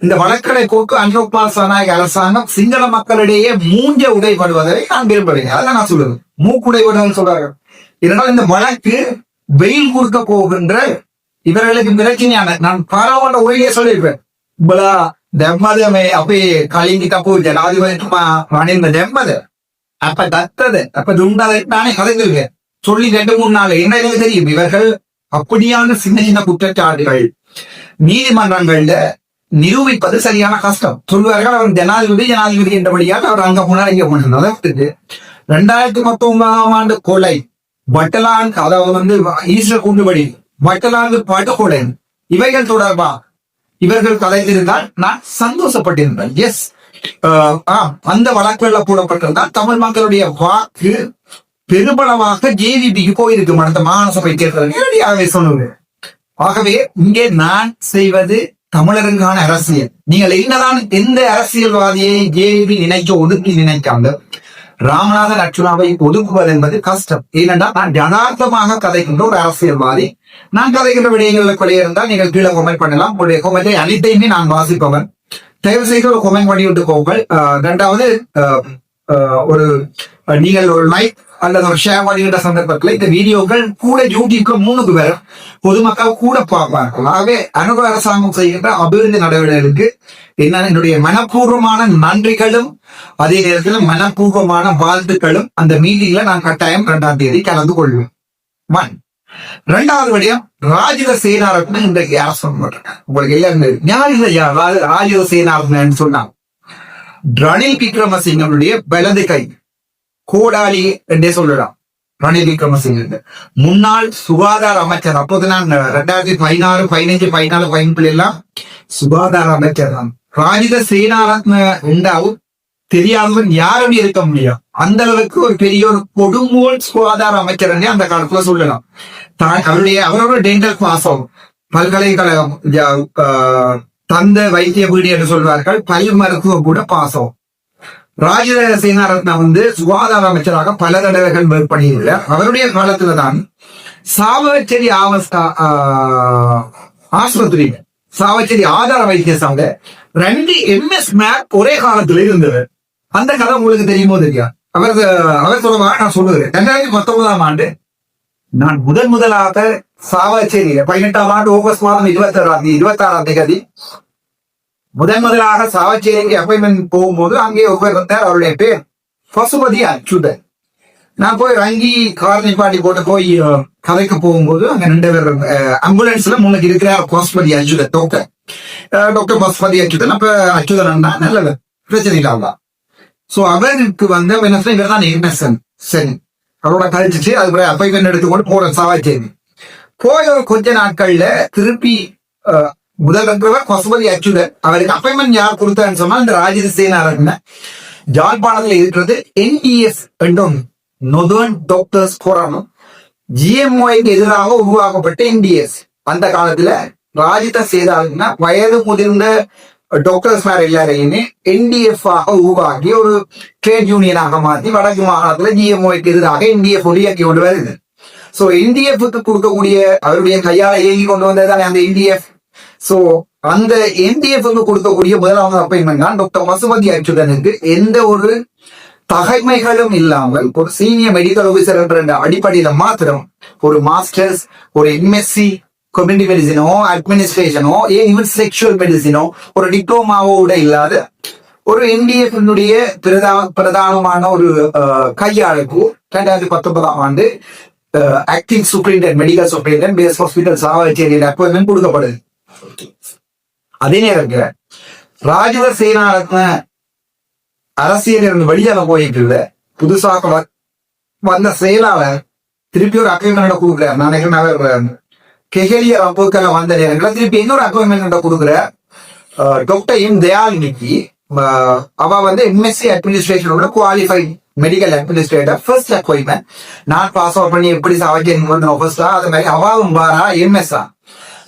இந்த வழக்கடை போக்கு அனுப்பா சனாயக அரசாங்கம் சிங்கள மக்களிடையே மூஞ்ச உடைபடுவதை நான் விரும்புகிறேன். அதான் நான் சொல்லுவேன். மூக்குடைபடுவதுன்னு சொல்றார்கள். இதனால் இந்த வழக்கு வெயில் கொடுக்க போகின்ற இவர்களுக்கு பிரச்சனையான நான் பாராளுமன்ற உரையே சொல்லியிருப்பேன். இவ்வளா தெம்மதமே அப்பே கலிங்கி தப்பு ஜனாதிபதிமா ரணிந்த தெம்மது அப்ப தத்தது அப்ப துண்டாதை நானே கலைந்திருக்கேன் சொல்லி 2-3 நாள் என்ன எனக்கு தெரியும். இவர்கள் அப்படியான சின்ன சின்ன குற்றச்சாட்டுகள் நீதிமன்றங்கள்ல நிரூபிப்பது சரியான கஷ்டம். சொல்வார்கள் அவர் ஜனாதிபதி என்றபடியால் அவர் அங்க போனார் இங்க போனார். அதாவது 2019 கொலை வட்டலாங் அதாவது ஈஸ்டர் குண்டுபடி வட்டலாங்கு படுகொலை இவைகள் தொடர்பா இவர்கள் கலைந்திருந்தால் நான் சந்தோஷப்பட்டிருந்தேன். எஸ் அந்த வழக்குல போடப்பட்டிருந்தால் தமிழ் மக்களுடைய வாக்கு பெருமளவாக ஜேவிபிக்கு போயிருக்கு. மற்ற மாநசபை தேர்தல் சொல்லுவேன். ஆகவே இங்கே நான் செய்வது தமிழருக்கான அரசியல். நீங்கள் என்னதான் எந்த அரசியல்வாதியை ஜேவிபி ஒதுக்கி நினைக்காங்க ராமநாதன் அர்ச்சுனாவை ஒதுக்குவது என்பது கஷ்டம். ஏனென்றால் நான் யதார்த்தமாக கதைக்கின்ற ஒரு அரசியல்வாதி. நான் கதைக்கின்ற விடயங்களில் கொலை இருந்தால் நீங்கள் கீழே கொமெண்ட் பண்ணலாம். உங்களுடைய கொமெண்டை அனைத்தையுமே நான் வாசிப்பவன். தயவு செய்து ஒரு கொமெண்ட் பண்ணிவிட்டு போங்கள். இரண்டாவது ஒரு நீங்கள் ஒரு லைக் அல்லது ஒரு ஷேர் பண்ணிவிட்ட சந்தர்ப்பத்தில் இந்த வீடியோக்கள் கூட யூடியூப்க்கு 3க்கு வரும். பொதுமக்கள் கூட பார்ப்பார்கள். ஆகவே அனுபவ அரசாங்கம் செய்கின்ற அபிவிருத்தி நடவடிக்கைகளுக்கு என்னுடைய மனப்பூர்வமான நன்றிகளும் அதே நேரத்தில் மனப்பூர்வமான வாழ்த்துக்களும். அந்த மீட்டிங்ல நான் கட்டாயம் 2ஆம் தேதி கலந்து கொள்வேன். 1. 2வது விடயம் ராஜித சேனாரத்ன இன்றைக்கு யார் சொல்ல உங்களுக்கு எல்லாரும் ராஜித சேனாரத்னு சொன்னாங்க. ரணில் விக்ரமசிங்கனுடைய வலது கை கோடாலி என்றே சொல்லலாம். ரணில் விக்ரமசிங்க முன்னாள் சுகாதார அமைச்சர். அப்போது நான் 2016, 15, 14, 15 எல்லாம் சுகாதார அமைச்சர் தான். ராஜித சேனாரத்ன உண்டாவும் தெரியாதவன் யாரும் இருக்க முடியும். அந்த அளவுக்கு ஒரு பெரிய ஒரு கொடுங்கோல் சுகாதார அமைச்சர் அந்த காலத்துல சொல்லலாம். அவரோட டென்டல் பாசம் பல்கலைக்கழகம் தந்த வைத்திய வீடு என்று சொல்வார்கள். பல் மருத்துவம் கூட பாசம். ராஜித சேனாரத்னா சுகாதார அமைச்சராக பல தடவைகள் பண்ணியுள்ளார். அவருடைய காலத்துலதான் சாவச்சேரி ஆஸ்பத்திரி சாவச்சேரி ஆதார வைத்தியசாலை 2 MS மேப் ஒரே காலத்துல இருந்தது. அந்த கதை உங்களுக்கு தெரியுமோ தெரியா? அவர் சொல்லுவாங்க. நான் சொல்லுகிறேன். 2019 ஆண்டு நான் முதலாக சாவச்சேரியில 18ஆம் ஆண்டு ஆகஸ்ட் மாதம் 26ஆம் தேதி முதலாக சாவச்சேரிக்கு அப்பாயின்மெண்ட் போகும்போது அங்கே ஒருவர் வந்தார். அவருடைய பேர் பசுபதி அச்சுதன். நான் போய் ரங்கி கார் நிப்பாட்டி போட்டு போய் கதைக்கு போகும்போது அங்க 2 பேர் ஆம்புலன்ஸ்ல முன்னுக்கு இருக்கிறார். பசுபதி அச்சுதன் டாக்டர் பசுபதி அச்சுதன். அப்ப அச்சுதன் நல்ல பிரச்சனை இல்லாம சோ அவருக்கு இவர் தான் எம்எஸ்என். சரி அவரோட கழிச்சிச்சு அதுக்கு அப்பாயின்மெண்ட் எடுத்துக்கொண்டு போறேன் சாவச்சேரி. போய் ஒரு கொஞ்ச நாட்கள்ல திருப்பி முதல்வர் பசுபதி அச்சுதன் அவருக்கு அப்பாயின்மெண்ட் யார் கொடுத்தான்னு சொன்னா இந்த ராஜித சேனாரத்ன ஜாழ்ப்பாணத்துல இருக்கிறது NDS நொதர்ன் டாக்டர்ஸ் போராட்டம் GMOக்கு எதிராக உருவாக்கப்பட்ட NDS. அந்த காலத்துல ராஜித சேனாரத்ன வயது முதிர்ந்த டாக்டர்ஸ் மேல எல்லாரையுமே NDF ஆக உருவாக்கி ஒரு ட்ரேட் யூனியனாக மாற்றி வடக்கு மாகாணத்துல GMOக்கு எதிராக NDF இயக்கி கொண்டு வருது. சோ NDF-க்கு கொடுக்கக்கூடிய அவருடைய கையால இயங்கி கொண்டு வந்ததுதானே அந்த NDF. சோ அந்த NDF-க்கு கொடுக்கக்கூடிய முதலாவது அப்பாயின்மெண்ட் தான் டாக்டர் பசுபதி அச்சுதனுக்கு எந்த ஒரு தகைமைகளும் இல்லாமல் ஒரு சீனியர் மெடிக்கல் ஆபீசர் என்ற அடிப்படையில மாத்திரம் ஒரு மாஸ்டர்ஸ், ஒரு MSc கம்யூனிட்டி மெடிசினோ, அட்மினிஸ்ட்ரேஷனோ, ஈவன் செக்ஷுவல் மெடிசினோ, ஒரு டிப்ளோமாவோட இல்லாத ஒரு NDF பிரதானமான ஒரு கையாளுக்கு 2019ஆம் ஆண்டு acting superintendent, medical superintendent, base hospital சாவகச்சேரியில் அப்பாயின்மெண்ட் கொடுக்கப்படுது. அதே நேரத்தில் ராஜித சேனாரத்ன அரசியல் இருந்து வெளியாக போயிட்டு புதுசாக வந்த செயலாளர் திருப்பி ஒரு அப்பாயின்மெண்ட் கொடுக்குறாரு. நான் கெஹலிய அப்போக்கெல்லாம் வந்த நேரங்களில் திருப்பி இன்னொரு அப்பாயின்மெண்ட் கொடுக்குற டாக்டர் எம் தயாலினிக்கு அவ வந்து MSc அட்மினிஸ்ட்ரேஷனோட qualified medical administrator first appointment. நான் பாஸ் அவுட் பண்ணி எப்படி சாவச்சேரி வந்து ஃபர்ஸ்டா அது மாதிரி அவாவும் பாரா MS-ஆ.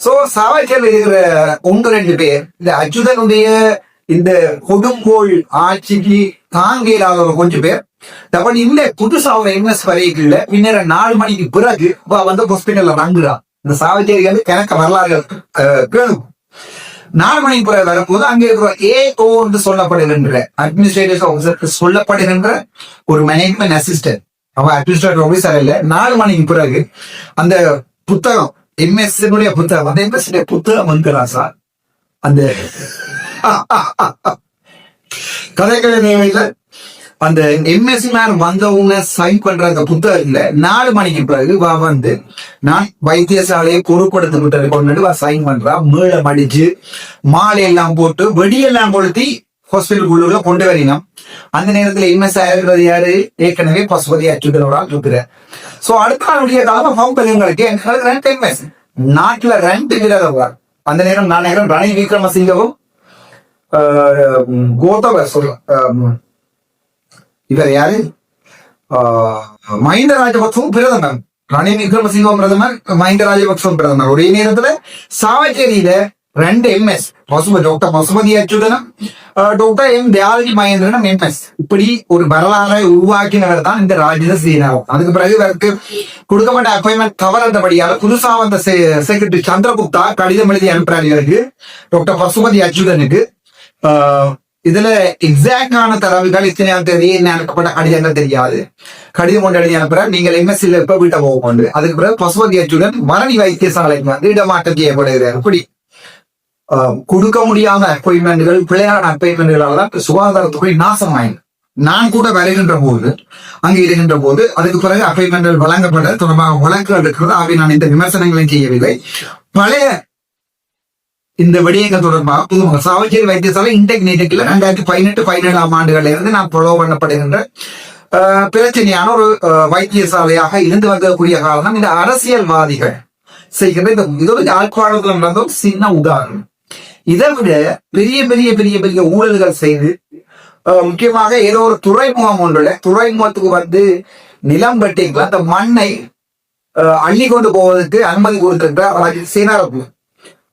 சோ சாவச்சேரியில் இருக்கிற 1-2 பேர் இந்த அச்சுதனுடைய இந்த கொடுங்கோல் ஆட்சிக்கு தாங்க இல்லாத கொஞ்சம் பேர் தப்ப இந்த புதுசா ஒரு MS வரைக்குள்ள பின்னர் 4 மணிக்கு பிறகு வந்து ஹாஸ்பிட்டல்ல வாங்குறா. இந்த சாவச்சேரி வந்து கணக்க வரலாறு கேளும். 4 மணிக்கு பிறகு வரும்போது அங்கே இருக்கிற AO என்று சொல்லப்படுகின்ற அட்மினிஸ்ட்ரேட்டிவ் ஆஃபீஸருக்கு சொல்லப்படுகின்ற ஒரு மேனேஜ்மெண்ட் அசிஸ்டன்ட், அவன் அட்மினிஸ்ட்ரேட்டிவ் ஆஃபீஸர் இல்ல. 4 மணிக்கு பிறகு அந்த புத்தகம் MS புத்தகம், அந்த MS புத்தகம் வந்துக்கிறா சார். அந்த கதைகளை நேவையில அந்த MSc மேன் வந்தவங்க சைன் பண்ற அந்த புத்தகம் இல்ல. 4 மணிக்கு பிறகு வந்து நான் வைத்தியசாலையை பொறுப்படுத்தி விட்டது கொண்டு சைன் பண்றா. மேளம் அடிச்சு மாலை எல்லாம் போட்டு வெடியெல்லாம் கொளுத்தி ஹாஸ்பிட்டலுக்குள்ள கொண்டு வரணும். அந்த நேரத்துல MS ஆகிறது யாரு? ஏற்கனவே பசுபதி அச்சுதனோட இருக்கிற. சோ அடுத்த நாளுடைய காலம் பகுங்களுக்கு எங்களுக்கு MS நாட்டுல 2 வீரர்கள். அந்த நேரம் நான் நேரம் ரணில் விக்ரமசிங்கவும் கோத்தப இவர் யாரு மஹிந்த ராஜபக்சவும் பிரதமர். ரணில் விக்ரமசிங்கவும் பிரதமர், மஹிந்த ராஜபக்சவும் பிரதமர். ஒரே நேரத்துல சாவச்சேரியில 2 MS, டாக்டர் பசுபதி அச்சுதனும் டாக்டர் M தயாளி மகேந்திரனும் MS. இப்படி ஒரு வரலாறை உருவாக்கினவர் தான் இந்த ராஜித சேனாவும். அதுக்கு பிறகு இவருக்கு கொடுக்கப்பட்ட அப்பாயின்மெண்ட் கவர் என்றபடியால் புதுசா வந்த செக்ரட்டரி சந்திரகுப்தா கடிதம் எழுதி அனுப்புறாரு இவருக்கு டாக்டர் பசுபதி அச்சுதனுக்கு. இதுல எக்ஸாக்டான தரவுகள் இத்தனையாம் தேதி என்ன அனுப்பப்பட்ட கடிதங்கள் தெரியாது. கடிதம் கொண்டு எழுதி அனுப்புற நீங்கள் MSc-ல எப்ப வீட்டை போக. அதுக்கு பிறகு பசுபதி அச்சுதன் மரணி வைத்தியசாலைக்கு வந்து இடமாற்றம் செய்யப்படுகிறார். இப்படி கொடுக்க முடியாத அப்பாயின்மெண்ட்கள், பிள்ளையான அப்பாயின்மெண்ட்களால தான் சுகாதாரத்துறை நாசமாயின. நான் கூட வருகின்ற போது அங்க இருக்கின்ற போது அதுக்கு பிறகு அப்பாயின்மெண்ட்கள் வழங்கப்பட தொடர்பாக வழக்குகள் இருக்கிறது. ஆகவே நான் இந்த விமர்சனங்களையும் செய்யவில்லை. பழைய இந்த விடயங்கள் தொடர்பாக புதுமாக சாவச்சேரி வைத்தியசாலை இன்டெக் நீட்டக்கில் 2018-17ஆம் ஆண்டுகள்ல இருந்து நான் ஃபாலோ பண்ணப்படுகின்ற பிரச்சனையான ஒரு வைத்தியசாலையாக இருந்து வந்தக்கூடிய காரணம் இந்த அரசியல்வாதிகள் செய்கின்ற இதோட யாழ்ப்பாணத்துல நடந்த சின்ன உதாரணம். இதை விட பெரிய பெரிய பெரிய பெரிய ஊழல்கள் செய்து முக்கியமாக ஏதோ ஒரு துறைமுகம் ஒன்றுல துறைமுகத்துக்கு வந்து நிலம் வெட்டிங்களா அந்த மண்ணை அள்ளி கொண்டு போவதற்கு அனுமதி கொடுத்திருக்கிற சேனாரத்ன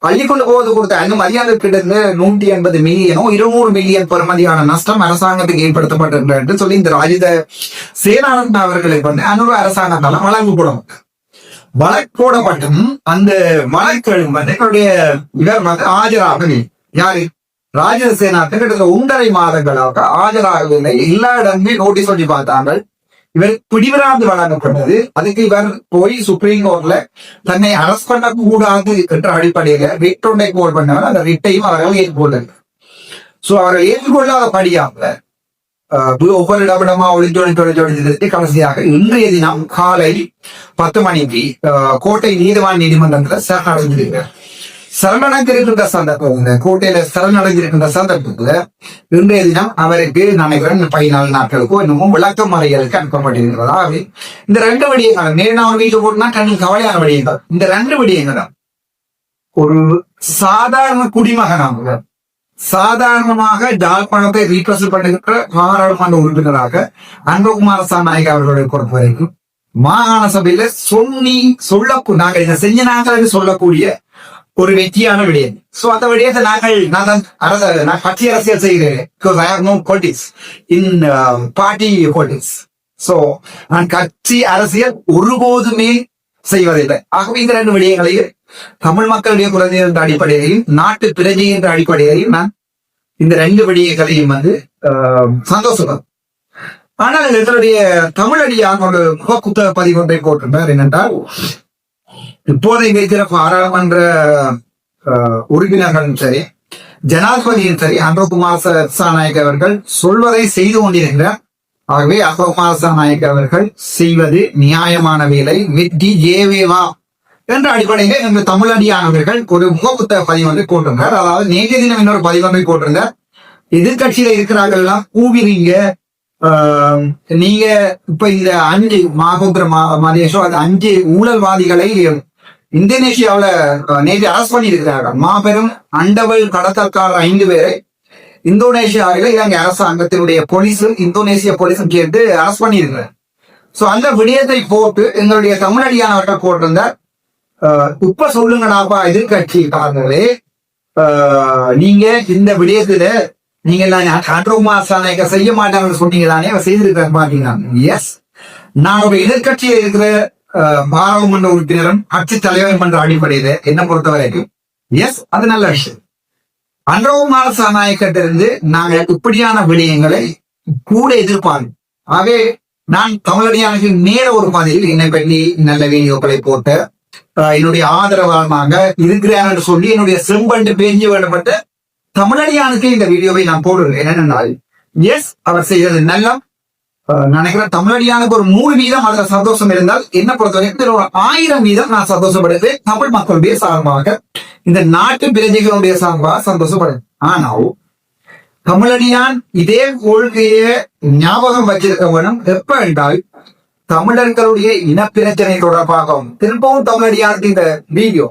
அள்ளி கொண்டு போவது கொடுத்த அனுமதி அந்த கிட்ட 180 மில்லியனோ 200 மில்லியன் பெறுமதியான நஷ்டம் அரசாங்கத்துக்கு ஏற்படுத்தப்பட்டிருக்கிறது என்று சொல்லி இந்த ராஜித சேனாரத்ன அவர்களுக்கு வந்து அனுபவ அரசாங்கத்தால வழங்கப்படும். வழக்கப்பட்டும் அந்த வழக்குகளும் வந்து என்னுடைய இவர் வந்து ஆஜராகவில்லை. யாரு? ராஜித சேனாரத்ன கிட்டத்தட்ட 1.5 மாதங்களாக ஆஜராகவில்லை. எல்லா இடமே நோட்டீஸ் சொல்லி பார்த்தாங்க. இவர் பிடிவராது வழங்கப்பட்டது. அதுக்கு இவர் போய் சுப்ரீம் கோர்ட்ல தன்னை அரெஸ்ட் பண்ண கூடாது என்ற அடிப்படையில ரிட் ஒன்றை கோல் பண்ணவர். அந்த ரிட்டையும் அவர்கள் ஏற்றுக்கொள்ள. சோ அவர்கள் ஏற்றுக்கொள்ளாதபடியாக ஒவ்வொரு இடமிடமா ஒளிஞ்சொழித்து கடைசியாக இன்றைய தினம் காலை 10 மணிக்கு கோட்டை நீதிவான் நீதிமன்றத்துல சரணடைந்திருக்கிறார். சரணடைந்திருக்கின்ற சந்தர்ப்பத்துல கோட்டையில சரணடைந்திருக்கின்ற சந்தர்ப்பத்துல இன்றைய தினம் அவருக்கு நினைக்கிறேன் 14 நாட்களுக்கும் இன்னமும் விளக்க மறைகளுக்கு அனுப்பப்பட்டிருக்கிறது. ஆகவே இந்த 2 விடயங்கள் நேரம் வீட்டு போட்டுனா கண்ணு கவலையான விடயங்கள். இந்த 2 விடயங்கள் ஒரு சாதாரண குடிமகனாக சாதாரணமாக யாழ்ப்பாணத்தை ரீப்ரசன்ட் பண்ணுகின்ற பாராளுமன்ற உறுப்பினராக அன்பகுமார சாநாயக அவர்களுடைய பொறுத்த வரைக்கும் மாகாண சபையில நாங்கள் இதை செஞ்ச நாங்கள் சொல்லக்கூடிய ஒரு வெற்றியான விடயம். சோ அந்த விடயத்தை நான் கட்சி அரசியல் செய்கிறேன். Because I have no politics in party politics. So நான் கட்சி அரசியல் ஒருபோதுமே செய்வதில்லை. ஆகவே இந்த ரெண்டு விடயங்களையும் தமிழ் மக்களுடைய குழந்தை என்ற அடிப்படையிலையும் நாட்டு பிரஜை என்ற அடிப்படையிலையும் நான் இந்த ரெண்டு விடயங்களையும் சந்தோஷப்படும். ஆனால் எங்களுடைய தமிழடியான் ஒரு முகக்குத்த பதிவு ஒன்றை போட்டிருந்தார். என்னென்றால், இப்போதைக்கு இருக்கிற பாராளுமன்ற உறுப்பினர்களும் சரி, ஜனாதிபதியும் சரி, அன்றகுமார் திசாநாயக்க அவர்கள் சொல்வதை செய்து கொண்டிருக்கிறார். ஆகவே அன்றகுமார் திசாநாயக்க அவர்கள் செய்வது நியாயமான வேலை, வெற்றி ஏவேவா என்ற அடிப்படையில் எங்கள் தமிழடியானவர்கள் ஒரு முகப்புத்தக பதிவு ஒன்றை போட்டிருந்தார். அதாவது நேற்றைய தினம் இன்னொரு பதிவு ஒன்றை போட்டிருந்தார். எதிர்கட்சியில இருக்கிறார்கள்லாம் கூவிறீங்க, நீங்க இப்ப இந்த 5 மாகோபுர மதேஷோ அது 5 ஊழல்வாதிகளை இந்தோனேஷியாவில நேற்று அரசு பண்ணி இருக்கிறார்கள். மாபெரும் அண்டவல் கடத்தல்காரர் 5 பேரை இந்தோனேஷியாவில இலங்கை அரசாங்கத்தினுடைய போலீஸும் இந்தோனேசிய போலீஸும் சேர்ந்து அரசு பண்ணி இருக்கிறார். சோ அந்த விடயத்தை போட்டு எங்களுடைய தமிழடியானவர்கள் போட்டிருந்தார். இப்ப சொல்லுங்கடாப்பா எதிர்கட்சிக்காரர்களே, நீங்க இந்த விடயத்துல நீங்க அன்றகுமார் திசாநாயக்க செய்ய மாட்டாங்கன்னு சொன்னீங்க தானே, செய்திருக்கிறேன் பாத்தீங்கன்னா. எஸ், நான் ஒரு எதிர்கட்சியில இருக்கிற பாராளுமன்ற உறுப்பினரும் கட்சி தலைவர் என்ற அடிப்படையில என்ன பொறுத்த வரைக்கும் எஸ், அது நல்ல விஷயம். அன்றகுமார் திசாநாயக்கிலிருந்து நாங்கள் இப்படியான விடயங்களை கூட எதிர்பார்க்கிறோம். ஆகவே நான் தமிழடியானுக்கு நேர ஒரு பதில் என்னை பற்றி நல்ல வீடியோக்களை போட்ட என்னுடைய ஆதரவாளமாக இருக்கிறான் என்று சொல்லி என்னுடைய செம்பண்டு பேஞ்சு வேண்டப்பட்ட தமிழடியானுக்கு இந்த வீடியோவை நான் போடுறேன். என்னென்னால், எஸ், அவர் செய்யறது நல்லா நினைக்கிறேன். தமிழடியானுக்கு ஒரு 100 வீதம் அதுல சந்தோஷம் இருந்தால் என்ன பொறுத்தவரைக்கும் 1000 வீதம் நான் சந்தோஷப்படுறேன். தமிழ் மக்களுடைய சார்பாக, இந்த நாட்டு பிரஜைகளுடைய சார்பாக சந்தோஷப்படுறேன். ஆனால் தமிழடியான் இதே கொள்கையை ஞாபகம் வச்சிருக்கவனும் எப்ப என்றால், தமிழர்களுடைய இனப்பிரச்சனை தொடர்பாகவும் திரும்பவும் தமிழடியானுக்கு இந்த வீடியோ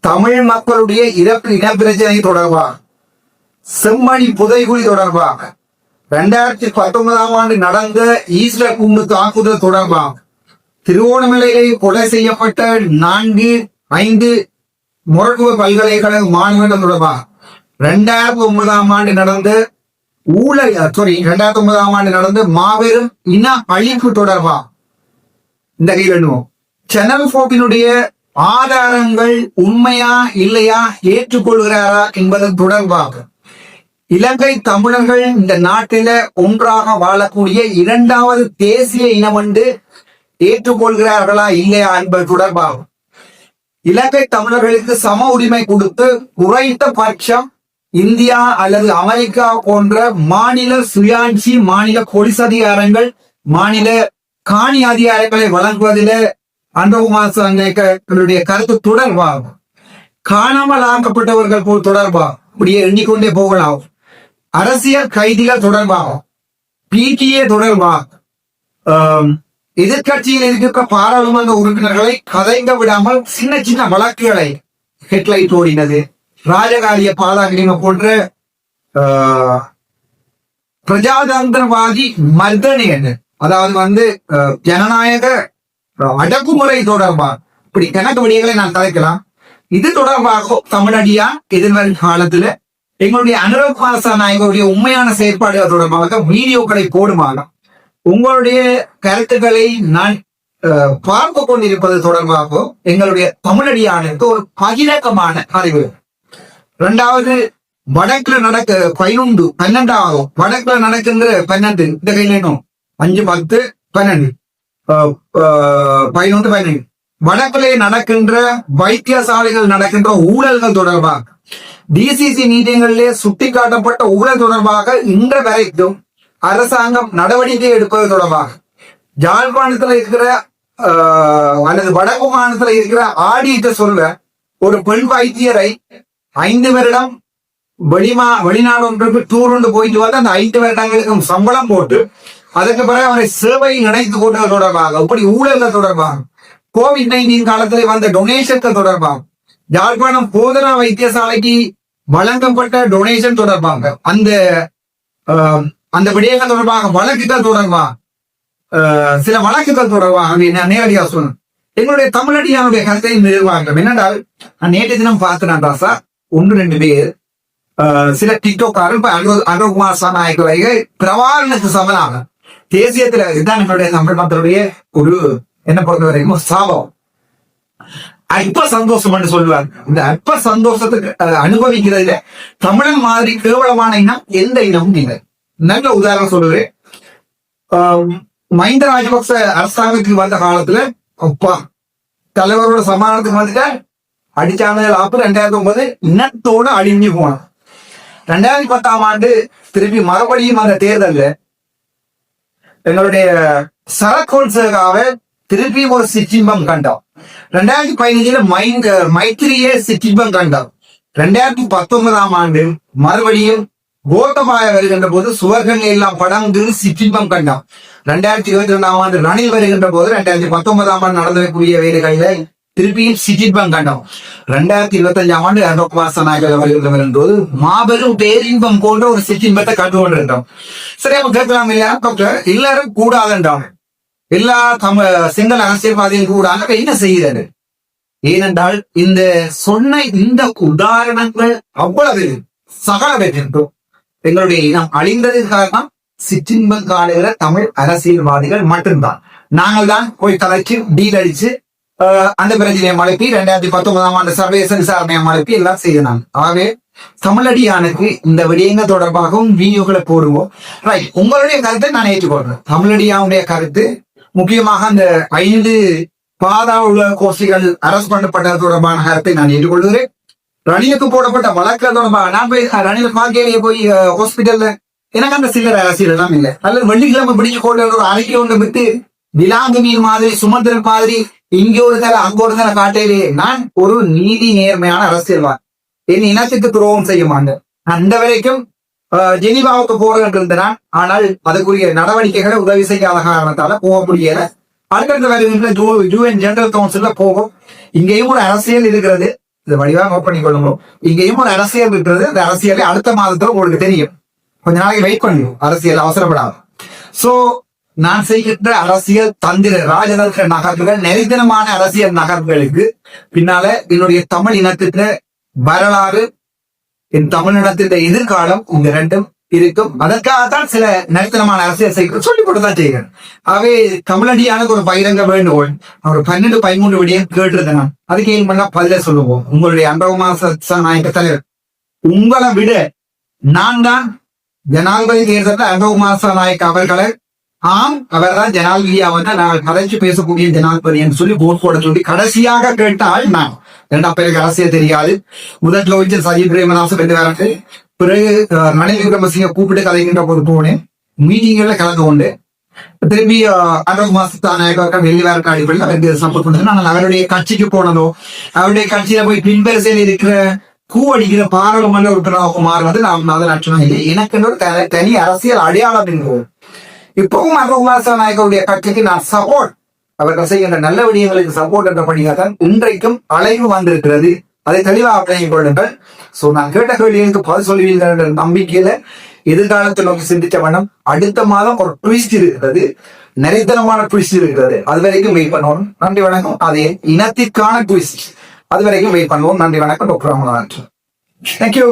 தமிழ் மக்களுடைய இனப்பிரச்சனை தொடர்பாக, செம்மணி புதைகுழி தொடர்பாக, 2019 நடந்த ஈஸ்டர் குண்டு தாக்குதல் தொடர்பாக, திருவோணமலையிலே கொலை செய்யப்பட்ட 4-5 மொரட்டுவ பல்கலைக்கழக மாணவர்கள் தொடர்பாக, 2009 நடந்த 2009 நடந்த மாபெரும் இன அழிப்பு தொடர்பாக இந்த கையில் சேனல் போக்கினுடைய ஆதாரங்கள் உண்மையா இல்லையா ஏற்றுக்கொள்கிறாரா என்பது தொடர்பாக, இலங்கை தமிழர்கள் இந்த நாட்டில ஒன்றாக வாழக்கூடிய 2வது தேசிய இனம் என்று ஏற்றுக்கொள்கிறார்களா இல்லையா என்பது தொடர்பாக, இலங்கை தமிழர்களுக்கு சம உரிமை கொடுத்து குறைந்த பட்சம் இந்தியா அல்லது அமெரிக்கா போன்ற மாநில சுயாட்சி, மாநில போலீஸ் அதிகாரங்கள், மாநில காணி அதிகாரங்களை வழங்குவதில் அன்றகுமார் திசாநாயக்கருடைய கருத்து தொடர்பாகும். காணாமல் ஆக்கப்பட்டவர்கள் போல் தொடர்பாகும். இப்படியே எண்ணிக்கொண்டே போகலாம். அரசியல் கைதிகள் தொடர்பாகும், பிடிஏ தொடர்பாகும், எதிர்கட்சியில் இருக்கிற பாராளுமன்ற உறுப்பினர்களை கதைங்க விடாமல் சின்ன சின்ன வழக்குகளை ஹெட்லைட் ஓடினது, ராஜகாரிய பாலாகிரிம போன்ற பிரஜாதந்திரவாதி மர்தனை என்ன, அதாவது ஜனநாயக அடக்குமுறை தொடர்பாக இப்படி கணக்கு விடயங்களை நான் கலைக்கலாம். இது தொடர்பாக தமிழடியா எதிர்வரும் காலத்துல எங்களுடைய அன்றகுமார் திசாநாயக்கருடைய உண்மையான செயற்பாடுகள் தொடர்பாக வீடியோக்களை போடுமாக உங்களுடைய கருத்துக்களை நான் பார்த்து கொண்டிருப்பது தொடர்பாக எங்களுடைய தமிழடியானுக்கு ஒரு பகிரங்கமான அறிவு. 2வது, வடக்குல 12 வடக்குல நடக்கின்ற 12 இந்த கையில 5, 10, 12 11, 12 வடக்கிலே நடக்கின்ற வைத்தியசாலைகள் நடக்கின்ற ஊழல்கள் தொடர்பாக, டிசிசி மீட்டிங்களிலே சுட்டிக்காட்டப்பட்ட ஊழல் தொடர்பாக இன்று வரைக்கும் அரசாங்கம் நடவடிக்கை எடுப்பது தொடர்பாக, யாழ்ப்பாணத்துல இருக்கிற அல்லது வடக்கு மாநிலத்துல இருக்கிற ஆடிட்ட சொல்ல ஒரு பெண் வைத்தியரை 5 வருடம் வெளிநாடு ஒன்றுக்கு டூர் ஒன்று போயிட்டு வந்து அந்த 5 வருடங்களுக்கு சம்பளம் போட்டு அதற்கு பிறகு அவரை சேவையில் இணைத்துக் கொண்டது தொடர்பாக, இப்படி ஊழல்கள் தொடர்பாக, COVID-19 காலத்தில் வந்த டொனேஷன்கள் தொடர்பாக, யாழ்ப்பாணம் போதனா வைத்தியசாலைக்கு வழங்கப்பட்ட டொனேஷன் தொடர்பாக, அந்த விடயங்கள் தொடர்பாக, வழக்குகள் தொடர்பாக, சில வழக்குகள் தொடர்பாக நேரடியாக சொல்லணும். எங்களுடைய தமிழடியானுடைய கருத்தை நிர்வாகம் என்னென்றால் நான் நேற்று தினம் பார்த்தேன் ராசா 1-2 பேர் சில டிக்டோக்காரர் இப்ப அனுகுமார் சாநாயக்க பிரவாரணத்துக்கு சமனாக தேசியத்துல இதுதான் எங்களுடைய தமிழ் மக்களுடைய ஒரு என்ன பொறுத்த வரைக்கும் சாபம். அற்ப சந்தோஷம் என்று சொல்லுவார். இந்த அற்ப சந்தோஷத்துக்கு அனுபவிக்கிறதுல தமிழன் மாதிரி கேவலமான இனம் எந்த இனமும் இல்லை. நல்ல உதாரணம் சொல்லுவேன். மஹிந்த ராஜபக்ச அரசாங்கத்துக்கு வந்த காலத்துல அப்பா தலைவரோட சமாதானத்துக்கு வந்துட்டா அடிச்சாங்க 2009 இனத்தோடு அழிஞ்சு போனான். 2010ஆம் ஆண்டு திருப்பி மறுபடியும் அந்த தேர்தல்ல எங்களுடைய சரகோன்சேகாவை திருப்பி ஒரு சிற்றின்பம் கண்டோம். 2015 மைத்திரியே சிற்றின்பம் கண்டோம். 2019ஆம் ஆண்டு மறுபடியும் கோத்தபாய வருகின்ற போது சுவர்கள் எல்லாம் படங்கு சிற்றின்பம் கண்டோம். 2022ஆம் ஆண்டு ரணில் வருகின்ற போது 2019ஆம் ஆண்டு நடந்தக்கூடிய வேலைகளில திருப்பியும் சிற்றின்பம் கண்டோம். 2025ஆம் ஆண்டு அனுகுமார் வருகின்ற போது மாபெரும் பேரின்பம் போன்ற ஒரு சிற்றின்பத்தை கண்டு கொண்டிருந்தோம். சரி, அப்ப கேட்கலாம் இல்லையா டாக்டர், எல்லாரும் கூடாதுன்றாங்க. எல்லா சிங்கள அரசியல்வாதிகள் கூட என்ன செய்கிறது? ஏனென்றால் இந்த சொன்ன இந்த உதாரணங்கள் அவ்வளவு சகல பெற்றிருந்தோம். எங்களுடைய இனம் அழிந்ததுக்கு காரணம் சிற்றின்பம் காணுகிற தமிழ் அரசியல்வாதிகள் மட்டும்தான். நாங்கள் தான் போய் கலைச்சு டீல் அடிச்சு அந்த பிரச்சனையை மழைப்பி 2019ஆம் ஆண்டு சர்வதேச விசாரணையை மழைப்பி எல்லாம் செய்தாங்க. ஆகவே தமிழடியானுக்கு இந்த விடயங்கள் தொடர்பாகவும் வீடியோக்களை போடுவோம். ரைட், உங்களுடைய கருத்தை நான் ஏற்றுக்கொள்றேன். தமிழடியானுடைய கருத்து முக்கியமாக அந்த 5 பாதாள கோஷ்டிகள் அரசு பண்ணப்பட்டது தொடர்பான கருத்தை நான் ஏற்றுக்கொள்கிறேன். ரணிலுக்கு போடப்பட்ட வழக்கு தொடர்பாக நான் போய் ரணில் வாழ்க்கையிலேயே போய் ஹாஸ்பிட்டல்ல எனக்கு அந்த சில்லற அரசியல் எல்லாம் இல்லை. அல்லது வெள்ளிக்கிழமை பிடிச்சு கொண்டு ஒரு அறிக்கை ஒன்று விட்டு விலாங்கு மீன் மாதிரி சுமந்திரன் மாதிரி இங்க ஒரு தலை அங்க ஒரு தலை காட்டையிலே நான் ஒரு நீதி நேர்மையான அரசியல்வான். என் இனத்துக்கு துரோகம் செய்ய மாட்டேன். அந்த வரைக்கும் ஜெனிவாவுக்கு போறது இருந்தேன். ஆனால் அதுக்குரிய நடவடிக்கைகளை உதவி செய்யாத காரணத்தால போக முடியல. அடுத்தடுத்த வருகின்ற UN ஜெனரல் கவுன்சில்ல போகும். இங்கேயும் ஒரு அரசியல் இருக்கிறது. இதை வடிவாக நோட் பண்ணிக்கொள்ளுங்க. இங்கேயும் ஒரு அரசியல் இருக்கிறது. அந்த அரசியலை அடுத்த மாதத்துல உங்களுக்கு தெரியும். கொஞ்ச நாளைக்கு வெயிட் பண்ணுவோம். அரசியல் அவசரப்படாது. சோ நான் செய்கின்ற அரசியல் தந்திர ராஜதந்திர நகர்வுகள் நெறித்தனமான அரசியல் நகர்வுகளுக்கு பின்னால என்னுடைய தமிழ் இனத்திட்ட வரலாறு, என் தமிழினத்தின் எதிர்காலம் இந்த ரெண்டும் இருக்கும். அதற்காகத்தான் சில நரித்தனமான அரசியல் செய்கிறது சொல்லிக் கொடுத்தான் செய்கிறேன். ஆகவே தமிழடியானுக்கு ஒரு பகிரங்க வேண்டுகோள். அவர் 12-13 விடியம் கேட்டிருந்தேன். நான் அதுக்கு ஏன் பண்ணா பதில சொல்லுவோம். உங்களுடைய அனுகுமார் நாயக்க தலைவர் உங்களை விட நான் தான் ஜனாதிபதி தேர்தலில் அனுகுமார் நாயக் அவர்களை அவர்தான் ஜனாதிபதியா வந்து நாங்கள் கதைச்சு பேசக்கூடிய ஜனாதிபதி என்று சொல்லி போட் போட சொல்லி கடைசியாக கேட்டால் நான் 2 பேருக்கு அரசியல் தெரியாது. முதல்ல வச்சு சஜித் பிரேமதாச ரெண்டு பேருக்கு பிறகு ரணில் விக்ரமசிங்க கூப்பிட்டு கதைக்கின்ற போது போனேன். மீட்டிங்ல கலந்து கொண்டு திரும்பி அனுகுமார் வெளி வேற அடிப்படையில் அவருக்கு சப்போர்ட் பண்ணது. நாங்கள் அவருடைய கட்சிக்கு போனதோ அவருடைய கட்சியில போய் பின்பரிசையில் இருக்கிற கூவடிக்கிற பாராளுமன்ற உறுப்பினராக மாறுவது நாம் அதை நட்சணம் இல்லை. எனக்கு ஒரு தனி அரசியல் அடையாளம் என்போம். இப்பவும் அனுகுமார் நாயக்கருடைய கட்சிக்கு நான் சப்போர்ட், அவர்கள் செய்கின்ற நல்ல விடயங்களுக்கு சப்போர்ட் என்ற பணியாகத்தான் இன்றைக்கும் அழைவு வந்திருக்கிறது. அதை தெளிவாக விளங்கிக் கொள்ளுங்கள். சோ நான் கேட்ட கேள்விகளுக்கு பதில் சொல்லுவீர்கள் என்ற நம்பிக்கையில எதிர்காலத்தில் நோக்கி சிந்திச்ச வண்ணம் அடுத்த மாதம் ஒரு ட்விஸ்ட் இருக்கிறது, நெறித்தனமான ட்விஸ்ட் இருக்கிறது. அது வரைக்கும் வெயிட் பண்ணுவோம். நன்றி வணக்கம். அதே இனத்திற்கான ட்விஸ்ட், அது வரைக்கும் வெயிட் பண்ணுவோம். நன்றி வணக்கம். டாக்டர் ராமநாதன். தேங்க்யூ.